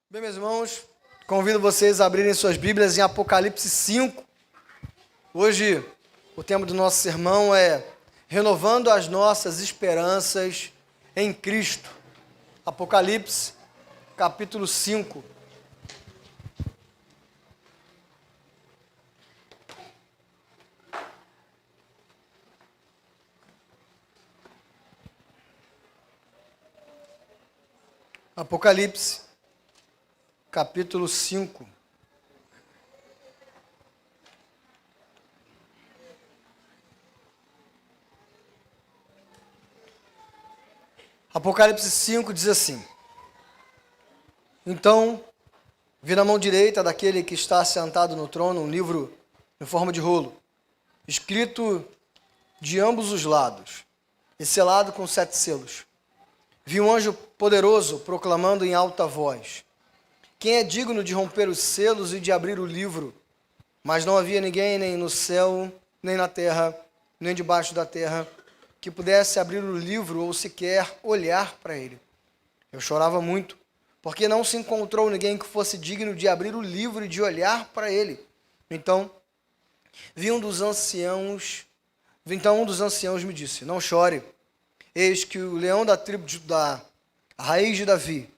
Bem, meus irmãos, convido vocês a abrirem suas Bíblias em Apocalipse 5. Hoje, o tema do nosso sermão é Renovando as Nossas Esperanças em Cristo. Apocalipse, capítulo 5. Apocalipse, capítulo 5. Apocalipse 5 diz assim: Então, vi na mão direita daquele que está sentado no trono um livro em forma de rolo, escrito de ambos os lados, e selado com 7 selos. Vi um anjo poderoso proclamando em alta voz: Quem é digno de romper os selos e de abrir o livro? Mas não havia ninguém, nem no céu, nem na terra, nem debaixo da terra, que pudesse abrir o livro ou sequer olhar para ele. Eu chorava muito, porque não se encontrou ninguém que fosse digno de abrir o livro e de olhar para ele. Então, um dos anciãos me disse: Não chore, eis que o leão da tribo de Judá, a raiz de Davi,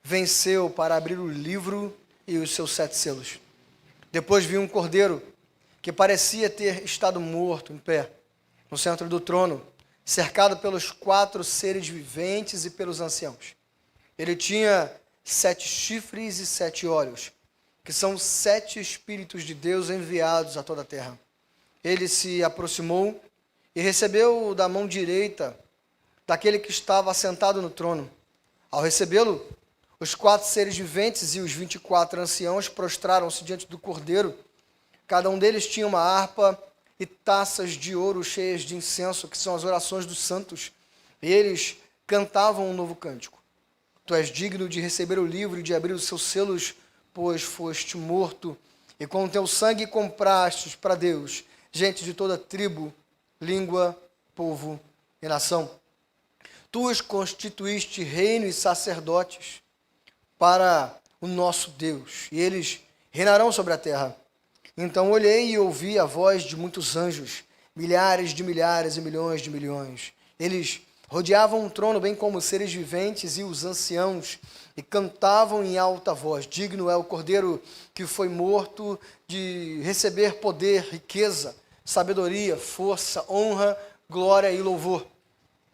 venceu para abrir o livro e os seus 7 selos. Depois vi um cordeiro que parecia ter estado morto em pé, no centro do trono, cercado pelos 4 seres viventes e pelos anciãos. Ele tinha 7 chifres e 7 olhos, que são 7 Espíritos de Deus enviados a toda a terra. Ele se aproximou e recebeu da mão direita daquele que estava assentado no trono. Ao recebê-lo, os 4 seres viventes e os 24 anciãos prostraram-se diante do cordeiro. Cada um deles tinha uma harpa e taças de ouro cheias de incenso, que são as orações dos santos. E eles cantavam um novo cântico. Tu és digno de receber o livro e de abrir os seus selos, pois foste morto, e com o teu sangue comprastes para Deus gente de toda tribo, língua, povo e nação. Tu os constituíste reino e sacerdotes para o nosso Deus, e eles reinarão sobre a terra. Então olhei e ouvi a voz de muitos anjos, milhares e milhões de milhões. Eles rodeavam o trono, bem como os seres viventes e os anciãos, e cantavam em alta voz: Digno é o cordeiro que foi morto de receber poder, riqueza, sabedoria, força, honra, glória e louvor.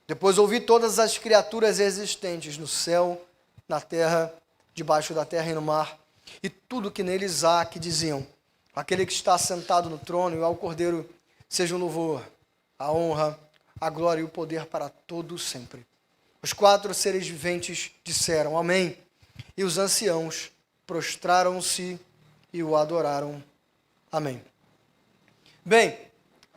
Depois ouvi todas as criaturas existentes no céu, na terra, debaixo da terra e no mar, e tudo que neles há, que diziam: Aquele que está sentado no trono e ao Cordeiro seja o louvor, a honra, a glória e o poder para todo sempre. Os 4 seres viventes disseram: Amém. E os anciãos prostraram-se e o adoraram. Amém. Bem,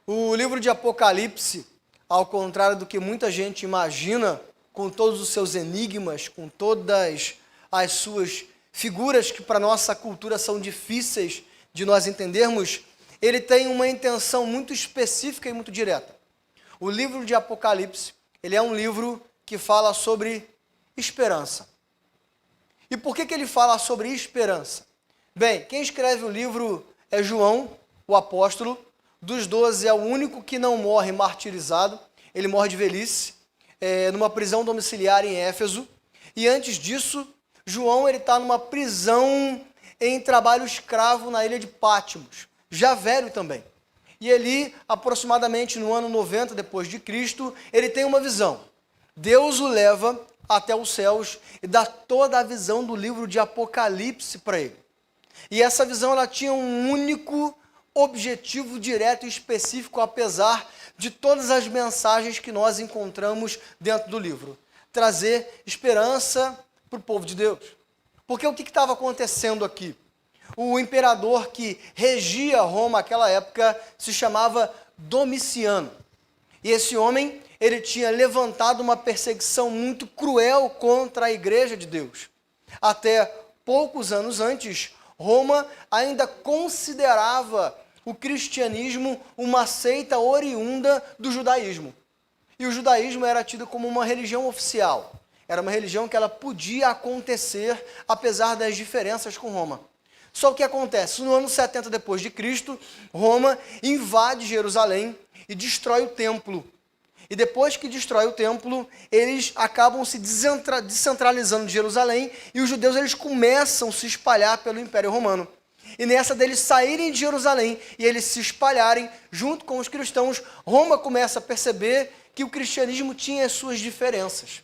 o livro de Apocalipse, ao contrário do que muita gente imagina, com todos os seus enigmas, com todas as suas figuras que para a nossa cultura são difíceis de nós entendermos, ele tem uma intenção muito específica e muito direta. O livro de Apocalipse, ele é um livro que fala sobre esperança. E por que ele fala sobre esperança? Bem, quem escreve o livro é João, o apóstolo. Dos 12 é o único que não morre martirizado. Ele morre de velhice, numa prisão domiciliar em Éfeso. E antes disso, João está numa prisão em trabalho escravo na ilha de Pátimos, já velho também. E ali, aproximadamente no ano 90 depois de Cristo, ele tem uma visão. Deus o leva até os céus e dá toda a visão do livro de Apocalipse para ele. E essa visão ela tinha um único objetivo direto e específico, apesar de todas as mensagens que nós encontramos dentro do livro: trazer esperança para o povo de Deus. Porque o que estava acontecendo aqui? O imperador que regia Roma naquela época se chamava Domiciano. E esse homem, ele tinha levantado uma perseguição muito cruel contra a igreja de Deus. Até poucos anos antes, Roma ainda considerava o cristianismo uma seita oriunda do judaísmo. E o judaísmo era tido como uma religião oficial. Era uma religião que ela podia acontecer apesar das diferenças com Roma. Só o que acontece? No ano 70 depois de Cristo, Roma invade Jerusalém e destrói o templo. E depois que destrói o templo, eles acabam se descentralizando de Jerusalém e os judeus eles começam a se espalhar pelo Império Romano. E nessa deles saírem de Jerusalém e eles se espalharem junto com os cristãos, Roma começa a perceber que o cristianismo tinha as suas diferenças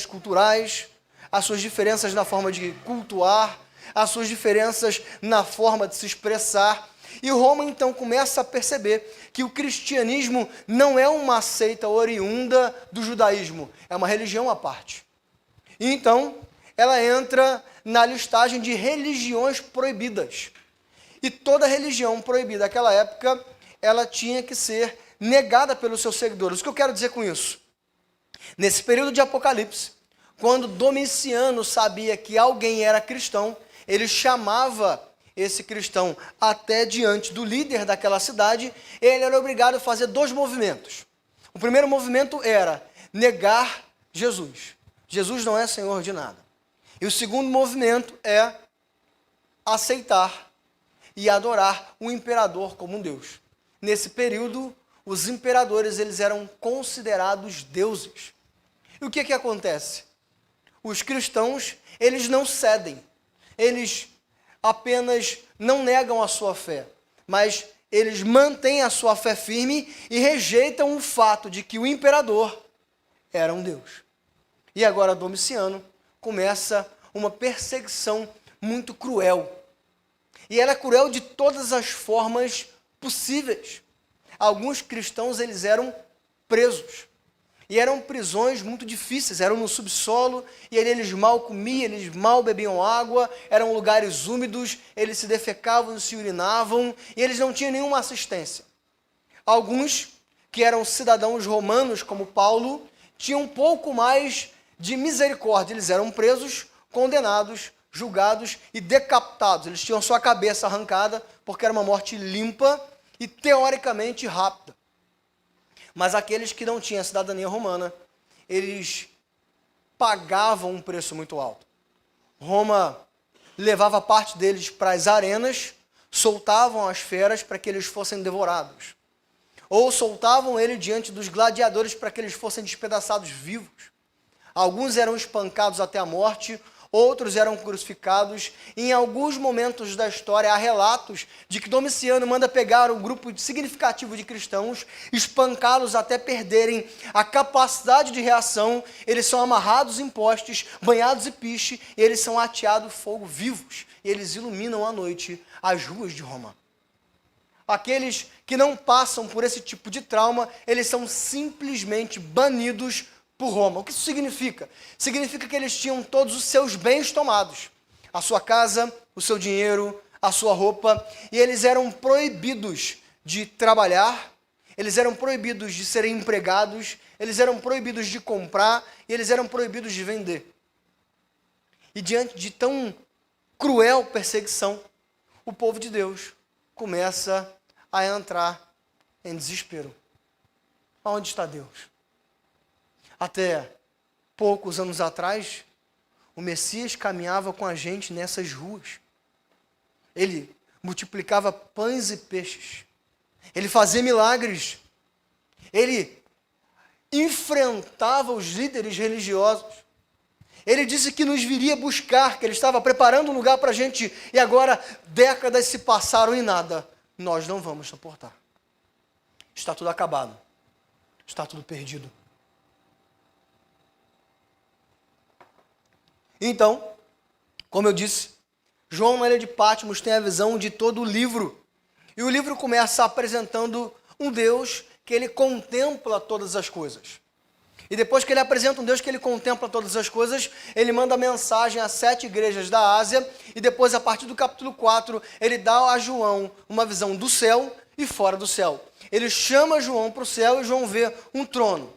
culturais, as suas diferenças na forma de cultuar, as suas diferenças na forma de se expressar. E Roma então começa a perceber que o cristianismo não é uma seita oriunda do judaísmo, é uma religião à parte. E então ela entra na listagem de religiões proibidas. E toda religião proibida naquela época, ela tinha que ser negada pelos seus seguidores. O que eu quero dizer com isso? Nesse período de Apocalipse, quando Domiciano sabia que alguém era cristão, ele chamava esse cristão até diante do líder daquela cidade, ele era obrigado a fazer 2 movimentos. O primeiro movimento era negar Jesus. Jesus não é Senhor de nada. E o segundo movimento é aceitar e adorar o imperador como um Deus. Nesse período, os imperadores eles eram considerados deuses. E o que acontece? Os cristãos, eles não cedem. Eles apenas não negam a sua fé, mas eles mantêm a sua fé firme e rejeitam o fato de que o imperador era um Deus. E agora Domiciano começa uma perseguição muito cruel. E ela é cruel de todas as formas possíveis. Alguns cristãos eles eram presos. E eram prisões muito difíceis, eram no subsolo, e eles mal comiam, eles mal bebiam água, eram lugares úmidos, eles se defecavam, se urinavam, e eles não tinham nenhuma assistência. Alguns, que eram cidadãos romanos, como Paulo, tinham um pouco mais de misericórdia. Eles eram presos, condenados, julgados e decapitados. Eles tinham sua cabeça arrancada, porque era uma morte limpa e teoricamente rápida. Mas aqueles que não tinham a cidadania romana, eles pagavam um preço muito alto. Roma levava parte deles para as arenas, soltavam as feras para que eles fossem devorados. Ou soltavam ele diante dos gladiadores para que eles fossem despedaçados vivos. Alguns eram espancados até a morte, outros eram crucificados. Em alguns momentos da história há relatos de que Domiciano manda pegar um grupo significativo de cristãos, espancá-los até perderem a capacidade de reação. Eles são amarrados em postes, banhados em piche, e eles são ateados fogo vivos. E eles iluminam à noite as ruas de Roma. Aqueles que não passam por esse tipo de trauma, eles são simplesmente banidos por Roma. O que isso significa? Significa que eles tinham todos os seus bens tomados. A sua casa, o seu dinheiro, a sua roupa. E eles eram proibidos de trabalhar, eles eram proibidos de serem empregados, eles eram proibidos de comprar e eles eram proibidos de vender. E diante de tão cruel perseguição, o povo de Deus começa a entrar em desespero. Aonde está Deus? Até poucos anos atrás, o Messias caminhava com a gente nessas ruas. Ele multiplicava pães e peixes. Ele fazia milagres. Ele enfrentava os líderes religiosos. Ele disse que nos viria buscar, que ele estava preparando um lugar para a gente, e agora décadas se passaram e nada. Nós não vamos suportar. Está tudo acabado. Está tudo perdido. Então, como eu disse, João na ilha de Patmos tem a visão de todo o livro. E o livro começa apresentando um Deus que ele contempla todas as coisas. E depois que ele apresenta um Deus que ele contempla todas as coisas, ele manda mensagem a 7 igrejas da Ásia, e depois, a partir do capítulo 4, ele dá a João uma visão do céu e fora do céu. Ele chama João para o céu e João vê um trono,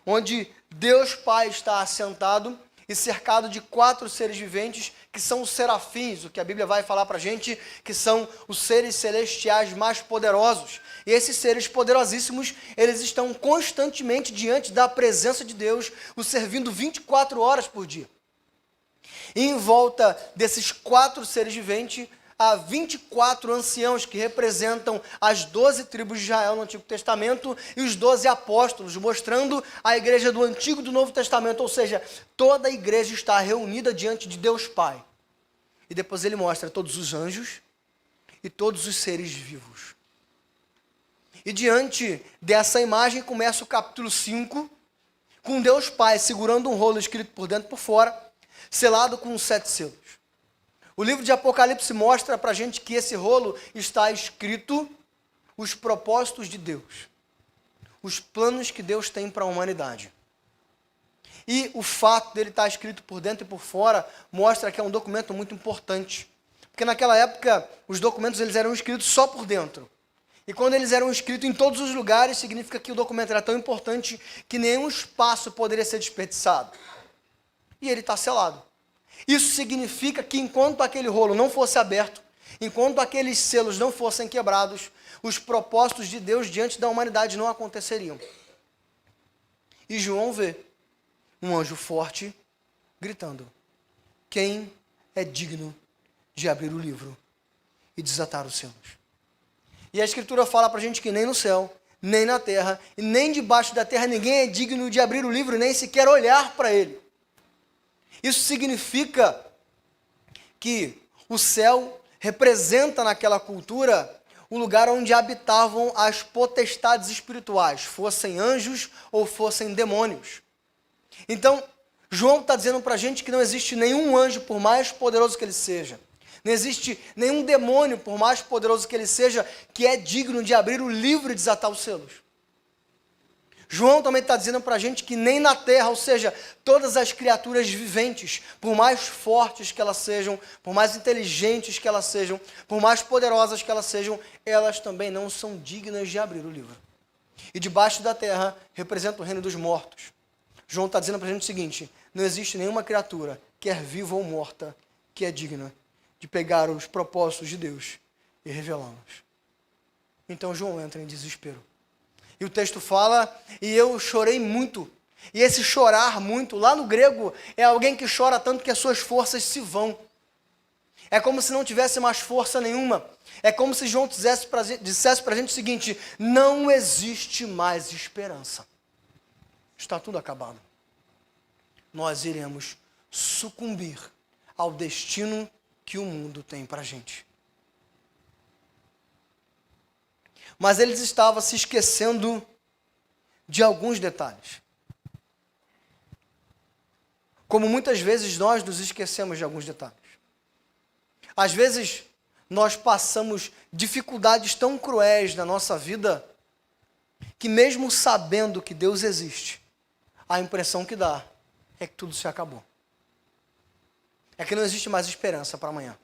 onde Deus Pai está assentado e cercado de 4 seres viventes que são os serafins, o que a Bíblia vai falar para a gente, que são os seres celestiais mais poderosos. E esses seres poderosíssimos, eles estão constantemente diante da presença de Deus, o servindo 24 horas por dia. E em volta desses 4 seres viventes, há 24 anciãos que representam as 12 tribos de Israel no Antigo Testamento e os 12 apóstolos, mostrando a igreja do Antigo e do Novo Testamento, ou seja, toda a igreja está reunida diante de Deus Pai. E depois ele mostra todos os anjos e todos os seres vivos. E diante dessa imagem começa o capítulo 5, com Deus Pai segurando um rolo escrito por dentro e por fora, selado com 7 selos. O livro de Apocalipse mostra para a gente que esse rolo está escrito os propósitos de Deus, os planos que Deus tem para a humanidade. E o fato dele estar escrito por dentro e por fora mostra que é um documento muito importante. Porque naquela época, os documentos eles eram escritos só por dentro. E quando eles eram escritos em todos os lugares, significa que o documento era tão importante que nenhum espaço poderia ser desperdiçado. E ele está selado. Isso significa que enquanto aquele rolo não fosse aberto, enquanto aqueles selos não fossem quebrados, os propósitos de Deus diante da humanidade não aconteceriam. E João vê um anjo forte gritando: quem é digno de abrir o livro e desatar os selos? E a Escritura fala para a gente que nem no céu, nem na terra, e nem debaixo da terra ninguém é digno de abrir o livro, nem sequer olhar para ele. Isso significa que o céu representa naquela cultura o lugar onde habitavam as potestades espirituais, fossem anjos ou fossem demônios. Então, João está dizendo para a gente que não existe nenhum anjo, por mais poderoso que ele seja, não existe nenhum demônio, por mais poderoso que ele seja, que é digno de abrir o livro e desatar os selos. João também está dizendo para a gente que nem na terra, ou seja, todas as criaturas viventes, por mais fortes que elas sejam, por mais inteligentes que elas sejam, por mais poderosas que elas sejam, elas também não são dignas de abrir o livro. E debaixo da terra representa o reino dos mortos. João está dizendo para a gente o seguinte: não existe nenhuma criatura, quer viva ou morta, que é digna de pegar os propósitos de Deus e revelá-los. Então João entra em desespero. E o texto fala: e eu chorei muito. E esse chorar muito, lá no grego, é alguém que chora tanto que as suas forças se vão. É como se não tivesse mais força nenhuma. É como se João dissesse para a gente o seguinte: não existe mais esperança. Está tudo acabado. Nós iremos sucumbir ao destino que o mundo tem para a gente. Mas eles estavam se esquecendo de alguns detalhes. Como muitas vezes nós nos esquecemos de alguns detalhes. Às vezes nós passamos dificuldades tão cruéis na nossa vida que mesmo sabendo que Deus existe, a impressão que dá é que tudo se acabou. É que não existe mais esperança para amanhã.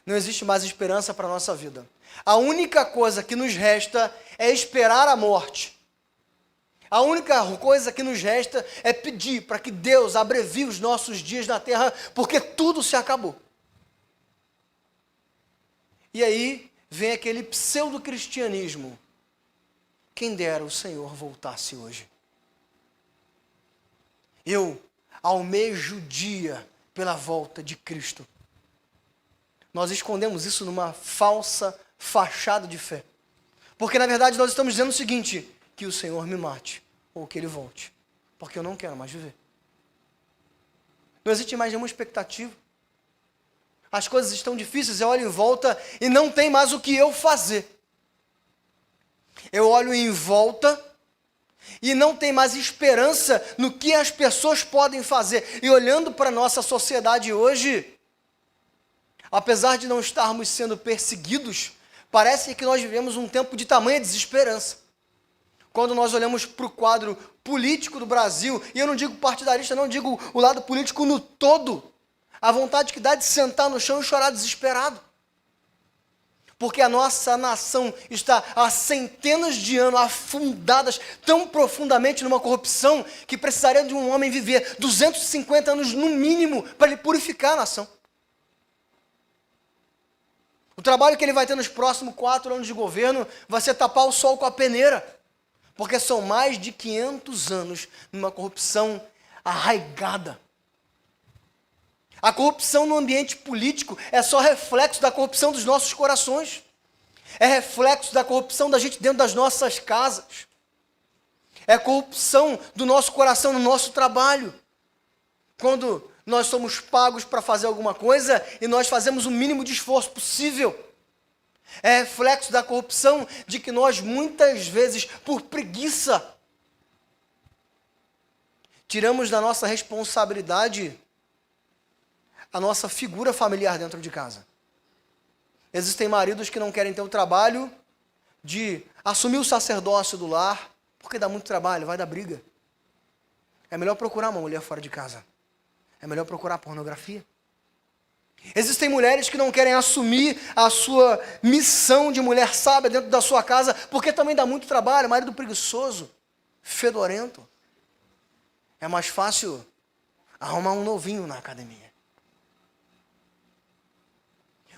Não existe mais esperança para a nossa vida. A única coisa que nos resta é esperar a morte. A única coisa que nos resta é pedir para que Deus abrevie os nossos dias na terra, porque tudo se acabou. E aí vem aquele pseudo-cristianismo. Quem dera o Senhor voltasse hoje. Eu almejo o dia pela volta de Cristo. Nós escondemos isso numa falsa fachada de fé. Porque na verdade nós estamos dizendo o seguinte: que o Senhor me mate, ou que Ele volte, porque eu não quero mais viver. Não existe mais nenhuma expectativa. As coisas estão difíceis, eu olho em volta e não tem mais o que eu fazer. Eu olho em volta e não tem mais esperança no que as pessoas podem fazer. E olhando para a nossa sociedade hoje, apesar de não estarmos sendo perseguidos, parece que nós vivemos um tempo de tamanha desesperança. Quando nós olhamos para o quadro político do Brasil, e eu não digo partidarista, não digo o lado político no todo, a vontade que dá de sentar no chão e chorar desesperado. Porque a nossa nação está há centenas de anos afundadas tão profundamente numa corrupção que precisaria de um homem viver 250 anos no mínimo para ele purificar a nação. O trabalho que ele vai ter nos próximos 4 anos de governo vai ser tapar o sol com a peneira, porque são mais de 500 anos numa corrupção arraigada. A corrupção no ambiente político é só reflexo da corrupção dos nossos corações. É reflexo da corrupção da gente dentro das nossas casas. É corrupção do nosso coração no nosso trabalho. Quando nós somos pagos para fazer alguma coisa e nós fazemos o mínimo de esforço possível. É reflexo da corrupção de que nós muitas vezes, por preguiça, tiramos da nossa responsabilidade a nossa figura familiar dentro de casa. Existem maridos que não querem ter o trabalho de assumir o sacerdócio do lar, porque dá muito trabalho, vai dar briga. É melhor procurar uma mulher fora de casa. É melhor procurar pornografia. Existem mulheres que não querem assumir a sua missão de mulher sábia dentro da sua casa, porque também dá muito trabalho, marido preguiçoso, fedorento. É mais fácil arrumar um novinho na academia.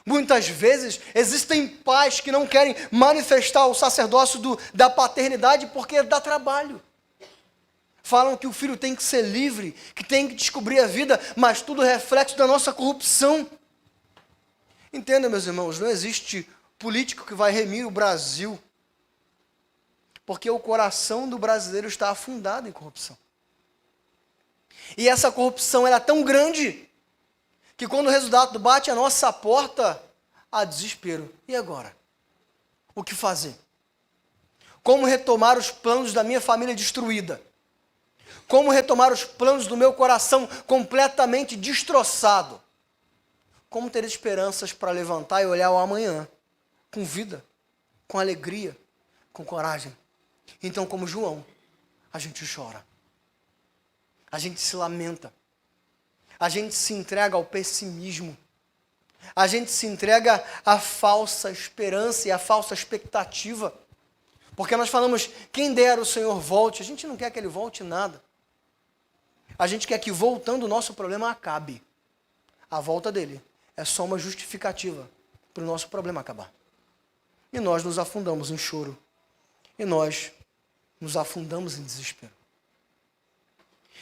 Muitas vezes existem pais que não querem manifestar o sacerdócio da paternidade porque dá trabalho. Falam que o filho tem que ser livre, que tem que descobrir a vida, mas tudo é reflexo da nossa corrupção. Entenda, meus irmãos, não existe político que vai remir o Brasil, porque o coração do brasileiro está afundado em corrupção. E essa corrupção era tão grande que quando o resultado bate a nossa porta, há desespero. E agora? O que fazer? Como retomar os planos da minha família destruída? Como retomar os planos do meu coração completamente destroçado? Como ter esperanças para levantar e olhar o amanhã, com vida, com alegria, com coragem? Então, como João, a gente chora. A gente se lamenta. A gente se entrega ao pessimismo. A gente se entrega à falsa esperança e à falsa expectativa. Porque nós falamos, quem dera o Senhor volte. A gente não quer que Ele volte nada. A gente quer que voltando o nosso problema acabe. A volta dele é só uma justificativa para o nosso problema acabar. E nós nos afundamos em choro. E nós nos afundamos em desespero.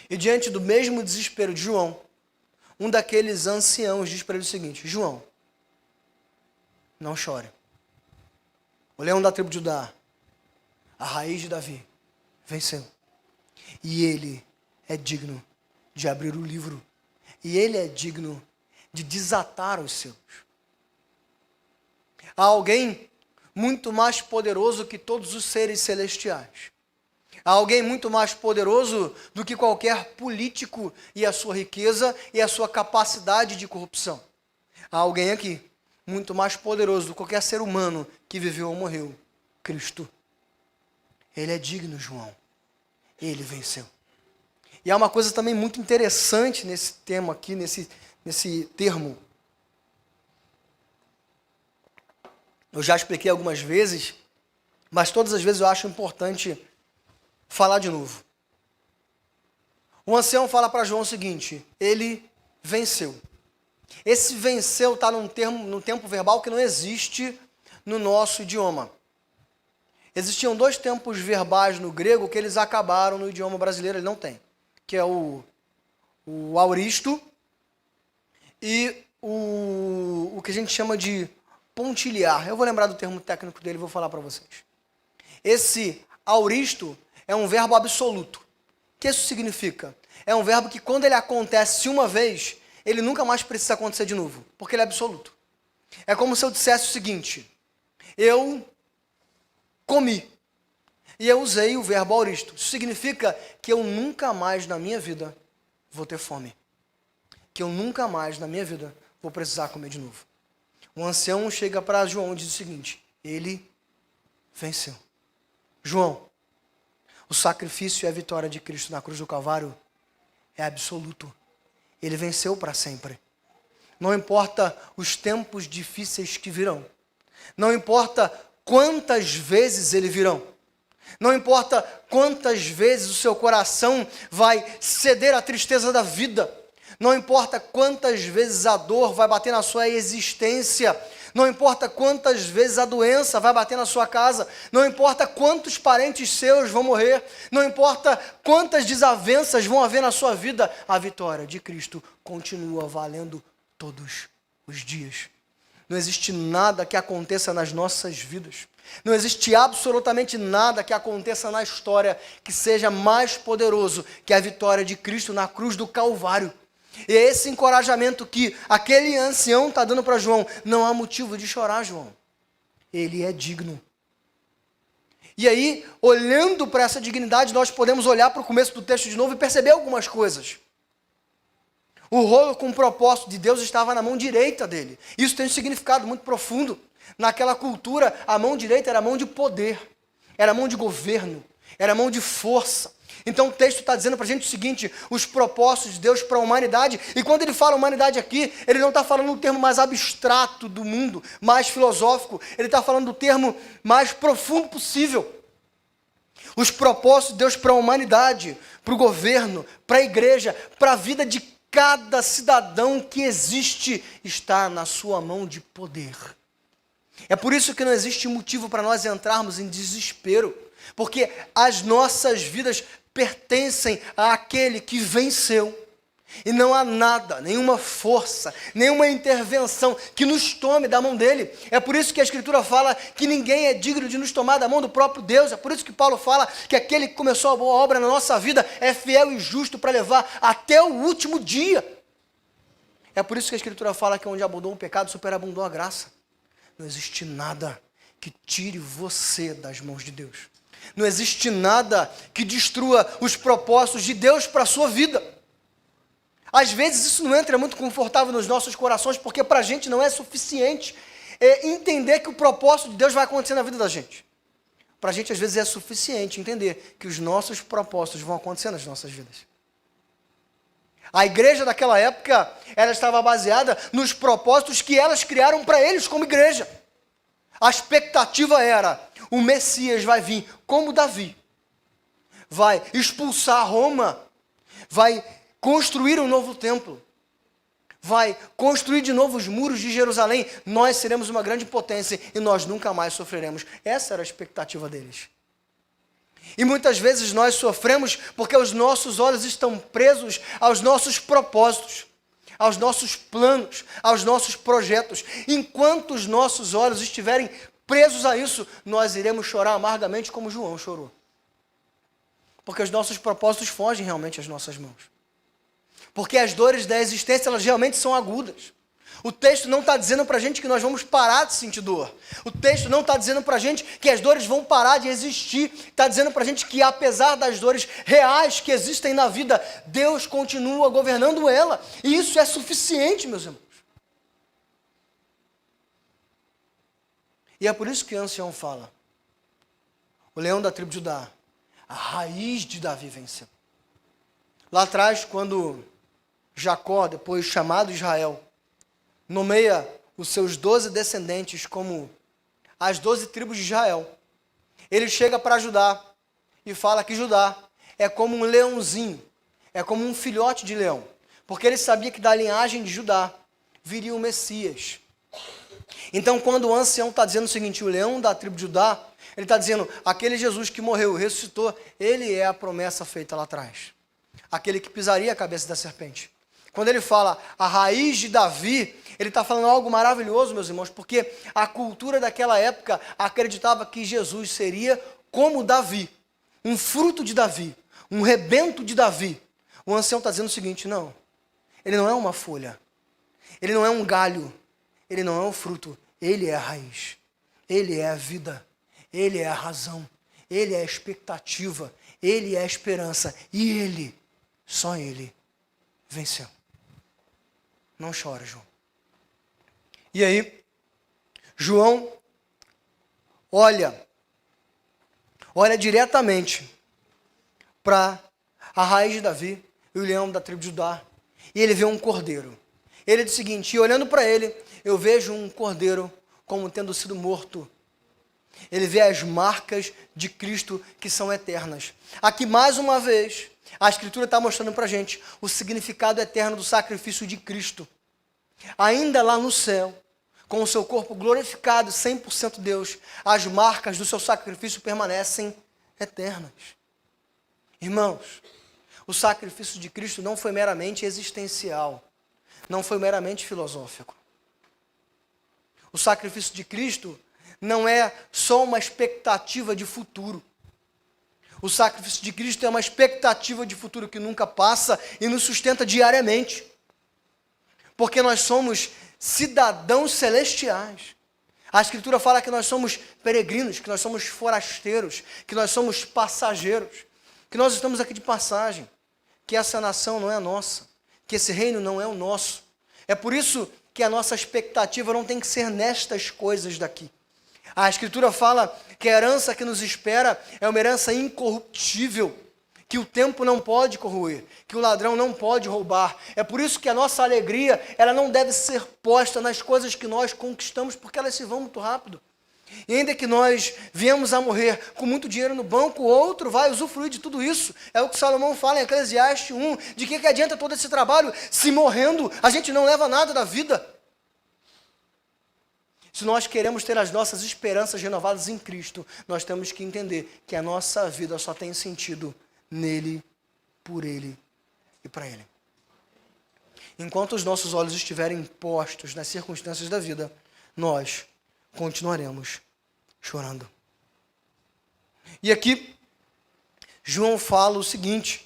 E diante do mesmo desespero de João, um daqueles anciãos diz para ele o seguinte: João, não chore. O leão da tribo de Judá, a raiz de Davi, venceu. E ele é digno de abrir o livro. E ele é digno de desatar os seus. Há alguém muito mais poderoso que todos os seres celestiais. Há alguém muito mais poderoso do que qualquer político e a sua riqueza e a sua capacidade de corrupção. Há alguém aqui muito mais poderoso do que qualquer ser humano que viveu ou morreu. Cristo. Ele é digno, João. Ele venceu. E há uma coisa também muito interessante nesse tema aqui, nesse termo. Eu já expliquei algumas vezes, mas todas as vezes eu acho importante falar de novo. O ancião fala para João o seguinte: ele venceu. Esse venceu está no tempo verbal que não existe no nosso idioma. Existiam 2 tempos verbais no grego que eles acabaram no idioma brasileiro, ele não tem. Que é o auristo e o que a gente chama de pontilhar. Eu vou lembrar do termo técnico dele e vou falar para vocês. Esse auristo é um verbo absoluto. O que isso significa? É um verbo que quando ele acontece uma vez, ele nunca mais precisa acontecer de novo, porque ele é absoluto. É como se eu dissesse o seguinte: eu comi. E eu usei o verbo auristo. Isso significa que eu nunca mais na minha vida vou ter fome. Que eu nunca mais na minha vida vou precisar comer de novo. O ancião chega para João e diz o seguinte: ele venceu. João, o sacrifício e a vitória de Cristo na cruz do Calvário é absoluto. Ele venceu para sempre. Não importa os tempos difíceis que virão. Não importa quantas vezes ele virão. Não importa quantas vezes o seu coração vai ceder à tristeza da vida. Não importa quantas vezes a dor vai bater na sua existência. não importa quantas vezes a doença vai bater na sua casa, não importa quantos parentes seus vão morrer, não importa quantas desavenças vão haver na sua vida, a vitória de Cristo continua valendo todos os dias. Não existe nada que aconteça nas nossas vidas, não existe absolutamente nada que aconteça na história que seja mais poderoso que a vitória de Cristo na cruz do Calvário. E é esse encorajamento que aquele ancião está dando para João. Não há motivo de chorar, João. Ele é digno. E aí, olhando para essa dignidade, nós podemos olhar para o começo do texto de novo e perceber algumas coisas. O rolo com o propósito de Deus estava na mão direita dele. Isso tem um significado muito profundo. Naquela cultura, a mão direita era a mão de poder, era a mão de governo, era a mão de força. Então o texto está dizendo para a gente o seguinte: os propósitos de Deus para a humanidade. E quando ele fala humanidade aqui, ele não está falando no termo mais abstrato do mundo, mais filosófico. Ele está falando do termo mais profundo possível. Os propósitos de Deus para a humanidade, para o governo, para a igreja, para a vida de cada cidadão que existe, está na sua mão de poder. É por isso que não existe motivo para nós entrarmos em desespero, porque as nossas vidas pertencem àquele que venceu. E não há nada, nenhuma força, nenhuma intervenção que nos tome da mão dele. É por isso que a Escritura fala que ninguém é digno de nos tomar da mão do próprio Deus. É por isso que Paulo fala que aquele que começou a boa obra na nossa vida é fiel e justo para levar até o último dia. É por isso que a Escritura fala que onde abundou o pecado, superabundou a graça. Não existe nada que tire você das mãos de Deus. Não existe nada que destrua os propósitos de Deus para a sua vida. Às vezes isso não entra muito confortável nos nossos corações, porque para a gente não é suficiente entender que o propósito de Deus vai acontecer na vida da gente. Para a gente às vezes é suficiente entender que os nossos propósitos vão acontecer nas nossas vidas. A igreja daquela época, ela estava baseada nos propósitos que elas criaram para eles como igreja. A expectativa era: o Messias vai vir como Davi, vai expulsar Roma, vai construir um novo templo, vai construir de novo os muros de Jerusalém, nós seremos uma grande potência e nós nunca mais sofreremos. Essa era a expectativa deles. E muitas vezes nós sofremos porque os nossos olhos estão presos aos nossos propósitos, aos nossos planos, aos nossos projetos. Enquanto os nossos olhos estiverem presos a isso, nós iremos chorar amargamente como João chorou. Porque os nossos propósitos fogem realmente às nossas mãos. Porque as dores da existência, elas realmente são agudas. O texto não está dizendo para a gente que nós vamos parar de sentir dor. O texto não está dizendo para a gente que as dores vão parar de existir. Está dizendo para a gente que apesar das dores reais que existem na vida, Deus continua governando ela. E isso é suficiente, meus irmãos. E é por isso que o ancião fala: o leão da tribo de Judá, a raiz de Davi venceu. Lá atrás, quando Jacó, depois chamado Israel, nomeia os seus 12 descendentes como as 12 tribos de Israel, ele chega para Judá e fala que Judá é como um leãozinho, é como um filhote de leão, porque ele sabia que da linhagem de Judá viria o Messias. Então, quando o ancião está dizendo o seguinte: o leão da tribo de Judá, ele está dizendo, aquele Jesus que morreu e ressuscitou, ele é a promessa feita lá atrás, aquele que pisaria a cabeça da serpente. Quando ele fala a raiz de Davi, ele está falando algo maravilhoso, meus irmãos, porque a cultura daquela época acreditava que Jesus seria como Davi, um fruto de Davi, um rebento de Davi. O ancião está dizendo o seguinte: não, ele não é uma folha, ele não é um galho, ele não é um fruto, ele é a raiz, ele é a vida, ele é a razão, ele é a expectativa, ele é a esperança, e ele, só ele, venceu. Não chora, João. E aí, João olha diretamente para a raiz de Davi e o leão da tribo de Judá, e ele vê um cordeiro. Ele diz o seguinte: e olhando para ele, eu vejo um cordeiro como tendo sido morto. Ele vê as marcas de Cristo que são eternas. Aqui, mais uma vez, a Escritura está mostrando para a gente o significado eterno do sacrifício de Cristo. Ainda lá no céu, com o seu corpo glorificado, 100% Deus, as marcas do seu sacrifício permanecem eternas. Irmãos, o sacrifício de Cristo não foi meramente existencial, não foi meramente filosófico. O sacrifício de Cristo não é só uma expectativa de futuro. O sacrifício de Cristo é uma expectativa de futuro que nunca passa e nos sustenta diariamente. Porque nós somos cidadãos celestiais. A Escritura fala que nós somos peregrinos, que nós somos forasteiros, que nós somos passageiros, que nós estamos aqui de passagem, que essa nação não é nossa, que esse reino não é o nosso. É por isso que a nossa expectativa não tem que ser nestas coisas daqui. A Escritura fala que a herança que nos espera é uma herança incorruptível, que o tempo não pode corroer, que o ladrão não pode roubar. É por isso que a nossa alegria, ela não deve ser posta nas coisas que nós conquistamos, porque elas se vão muito rápido. E ainda que nós viemos a morrer com muito dinheiro no banco, o outro vai usufruir de tudo isso. É o que Salomão fala em Eclesiastes 1, de que adianta todo esse trabalho se morrendo a gente não leva nada da vida. Se nós queremos ter as nossas esperanças renovadas em Cristo, nós temos que entender que a nossa vida só tem sentido nele, por ele e para ele. Enquanto os nossos olhos estiverem postos nas circunstâncias da vida, nós continuaremos chorando. E aqui, João fala o seguinte,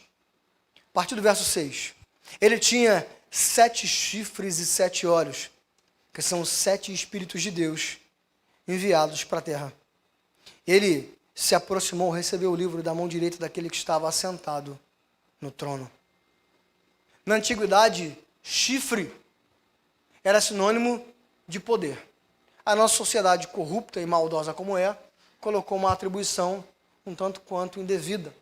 a partir do verso 6. Ele tinha 7 chifres e 7 olhos, que são 7 Espíritos de Deus enviados para a terra. Ele se aproximou, recebeu o livro da mão direita daquele que estava assentado no trono. Na antiguidade, chifre era sinônimo de poder. A nossa sociedade corrupta e maldosa como é, colocou uma atribuição um tanto quanto indevida.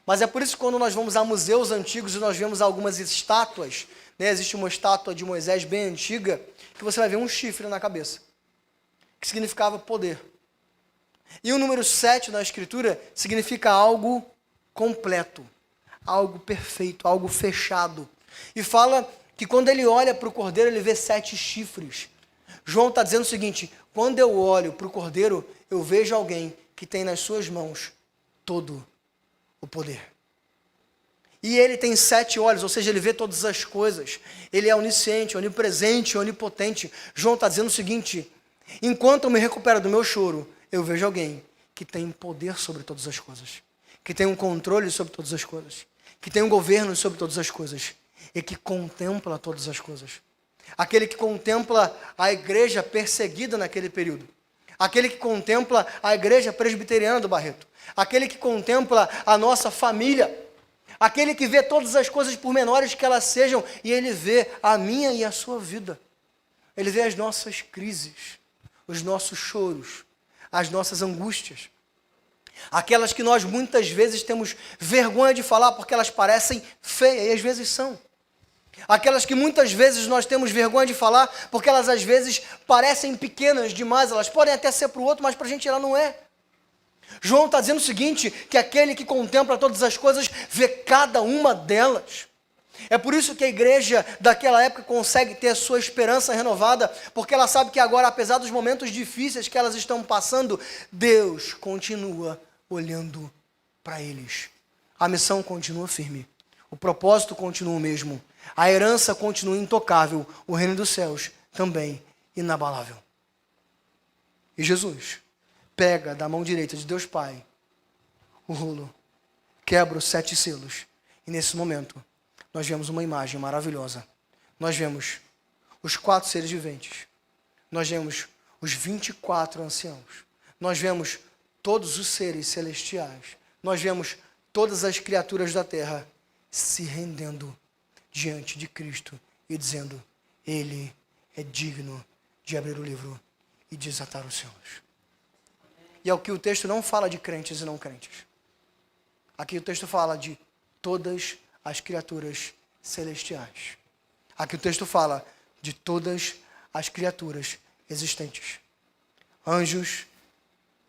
Mas é por isso que quando nós vamos a museus antigos e nós vemos algumas estátuas, né, existe uma estátua de Moisés bem antiga, que você vai ver um chifre na cabeça, que significava poder. E o número 7 na Escritura significa algo completo, algo perfeito, algo fechado. E fala que quando ele olha para o cordeiro, ele vê 7 chifres. João está dizendo o seguinte, quando eu olho para o cordeiro, eu vejo alguém que tem nas suas mãos todo o poder. E ele tem 7 olhos, ou seja, ele vê todas as coisas. Ele é onisciente, onipresente, onipotente. João está dizendo o seguinte, enquanto eu me recupero do meu choro, eu vejo alguém que tem poder sobre todas as coisas, que tem um controle sobre todas as coisas, que tem um governo sobre todas as coisas e que contempla todas as coisas. Aquele que contempla a igreja perseguida naquele período, aquele que contempla a igreja presbiteriana do Barreto, aquele que contempla a nossa família, aquele que vê todas as coisas por menores que elas sejam, e ele vê a minha e a sua vida. Ele vê as nossas crises, os nossos choros, as nossas angústias, aquelas que nós muitas vezes temos vergonha de falar porque elas parecem feias, e às vezes são. Aquelas que muitas vezes nós temos vergonha de falar porque elas às vezes parecem pequenas demais, elas podem até ser para o outro, mas para a gente ela não é. João está dizendo o seguinte, que aquele que contempla todas as coisas vê cada uma delas. É por isso que a igreja daquela época consegue ter a sua esperança renovada, porque ela sabe que agora, apesar dos momentos difíceis que elas estão passando, Deus continua olhando para eles. A missão continua firme, o propósito continua o mesmo, a herança continua intocável, o reino dos céus também inabalável. E Jesus pega da mão direita de Deus Pai o rolo, quebra os 7 selos, e nesse momento nós vemos uma imagem maravilhosa. Nós vemos os 4 seres viventes, nós vemos os 24 anciãos, nós vemos todos os seres celestiais, nós vemos todas as criaturas da terra se rendendo diante de Cristo e dizendo, Ele é digno de abrir o livro e desatar os selos. E é o que o texto não fala de crentes e não crentes. Aqui o texto fala de todas as criaturas celestiais. Aqui o texto fala de todas as criaturas existentes. Anjos,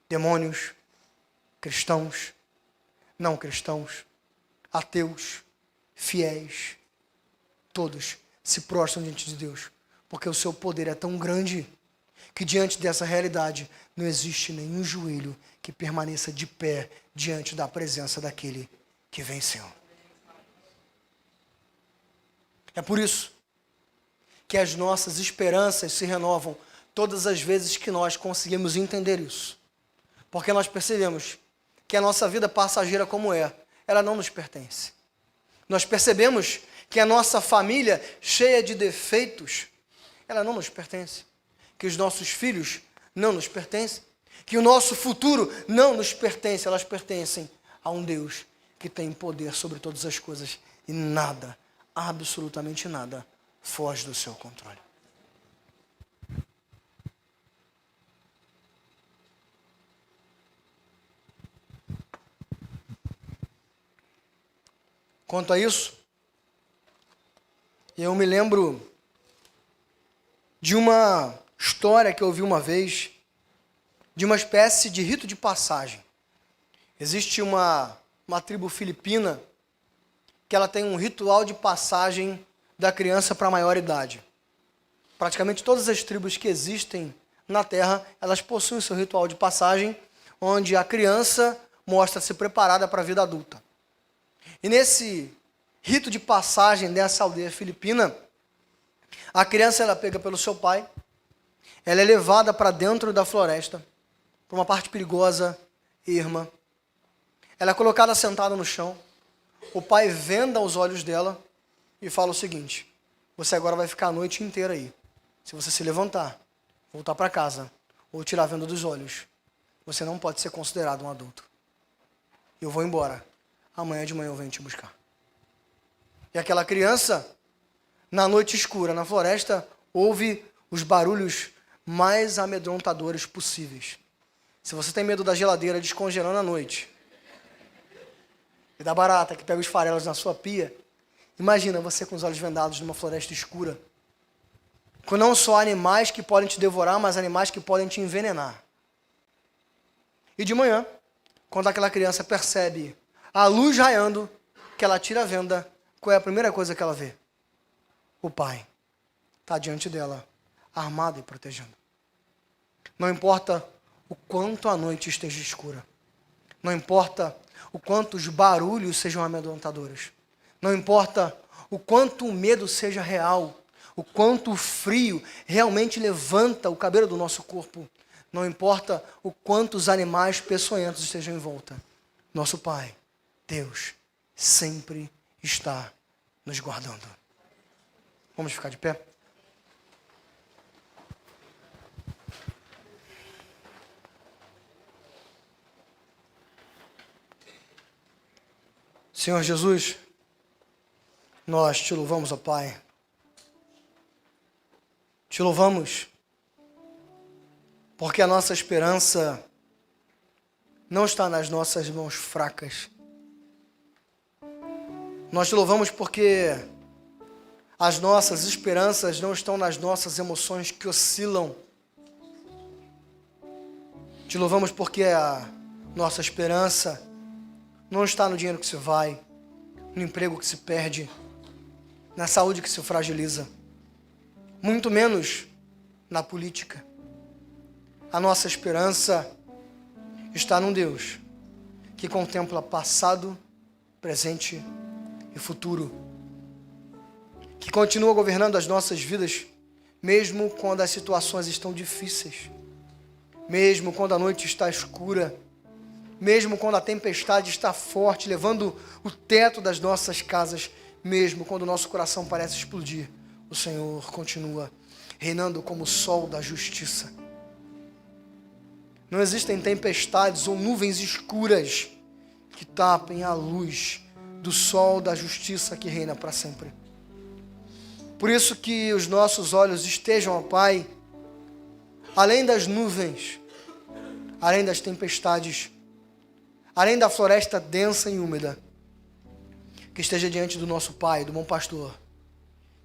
demônios, cristãos, não cristãos, ateus, fiéis, todos se prostram diante de Deus, porque o seu poder é tão grande que diante dessa realidade não existe nenhum joelho que permaneça de pé diante da presença daquele que venceu. É por isso que as nossas esperanças se renovam todas as vezes que nós conseguimos entender isso. Porque nós percebemos que a nossa vida passageira como ela não nos pertence. Nós percebemos que a nossa família, cheia de defeitos, ela não nos pertence. Que os nossos filhos não nos pertencem. Que o nosso futuro não nos pertence. Elas pertencem a um Deus que tem poder sobre todas as coisas. E nada, absolutamente nada, foge do seu controle. Quanto a isso, eu me lembro de uma história que eu ouvi uma vez, de uma espécie de rito de passagem. Existe uma tribo filipina que ela tem um ritual de passagem da criança para a maior idade. Praticamente todas as tribos que existem na Terra, elas possuem o seu ritual de passagem, onde a criança mostra-se preparada para a vida adulta. E nesse rito de passagem dessa aldeia filipina, a criança ela é pega pelo seu pai, ela é levada para dentro da floresta, para uma parte perigosa e erma. Ela é colocada sentada no chão, o pai venda os olhos dela e fala o seguinte: você agora vai ficar a noite inteira aí. Se você se levantar, voltar para casa ou tirar a venda dos olhos, você não pode ser considerado um adulto. Eu vou embora. Amanhã de manhã eu venho te buscar. E aquela criança, na noite escura, na floresta, ouve os barulhos mais amedrontadores possíveis. Se você tem medo da geladeira descongelando à noite, e da barata que pega os farelos na sua pia, imagina você com os olhos vendados numa floresta escura, com não só animais que podem te devorar, mas animais que podem te envenenar. E de manhã, quando aquela criança percebe a luz raiando, que ela tira a venda, qual é a primeira coisa que ela vê? O pai está diante dela, armado e protegendo. Não importa o quanto a noite esteja escura. Não importa o quanto os barulhos sejam amedrontadores. Não importa o quanto o medo seja real. O quanto o frio realmente levanta o cabelo do nosso corpo. Não importa o quanto os animais peçonhentos estejam em volta. Nosso Pai, Deus, sempre está nos guardando. Vamos ficar de pé? Senhor Jesus, nós te louvamos, ó Pai. Te louvamos porque a nossa esperança não está nas nossas mãos fracas. Nós te louvamos porque as nossas esperanças não estão nas nossas emoções que oscilam. Te louvamos porque a nossa esperança não está no dinheiro que se vai, no emprego que se perde, na saúde que se fragiliza, muito menos na política. A nossa esperança está num Deus que contempla passado, presente e futuro, que continua governando as nossas vidas, mesmo quando as situações estão difíceis, mesmo quando a noite está escura, mesmo quando a tempestade está forte, levando o teto das nossas casas, mesmo quando o nosso coração parece explodir, o Senhor continua reinando como o sol da justiça. Não existem tempestades ou nuvens escuras que tapem a luz do sol da justiça que reina para sempre. Por isso que os nossos olhos estejam, ó Pai, além das nuvens, além das tempestades, além da floresta densa e úmida, que esteja diante do nosso Pai, do bom pastor,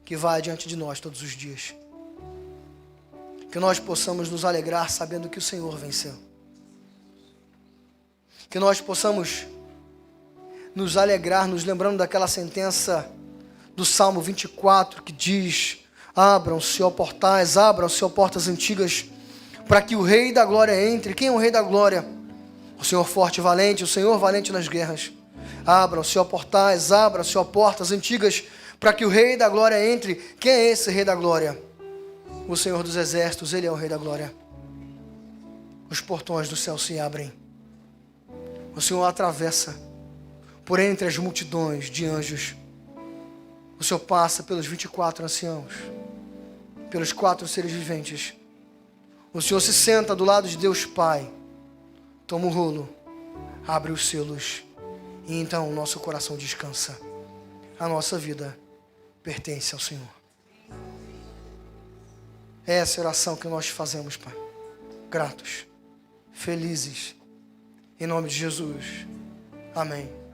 que vai diante de nós todos os dias. Que nós possamos nos alegrar sabendo que o Senhor venceu. Que nós possamos nos alegrar, nos lembrando daquela sentença do Salmo 24, que diz: abram-se, ó portais, abram-se, ó portas antigas, para que o Rei da Glória entre. Quem é o Rei da Glória? O Senhor forte e valente, o Senhor valente nas guerras. Abram-se, ó portais, abram-se, ó portas antigas, para que o Rei da Glória entre. Quem é esse Rei da Glória? O Senhor dos Exércitos, Ele é o Rei da Glória. Os portões do céu se abrem. O Senhor atravessa por entre as multidões de anjos. O Senhor passa pelos 24 anciãos, pelos 4 seres viventes. O Senhor se senta do lado de Deus Pai, toma o rolo, abre os selos, e então o nosso coração descansa. A nossa vida pertence ao Senhor. Essa é a oração que nós fazemos, Pai. Gratos, felizes, em nome de Jesus. Amém.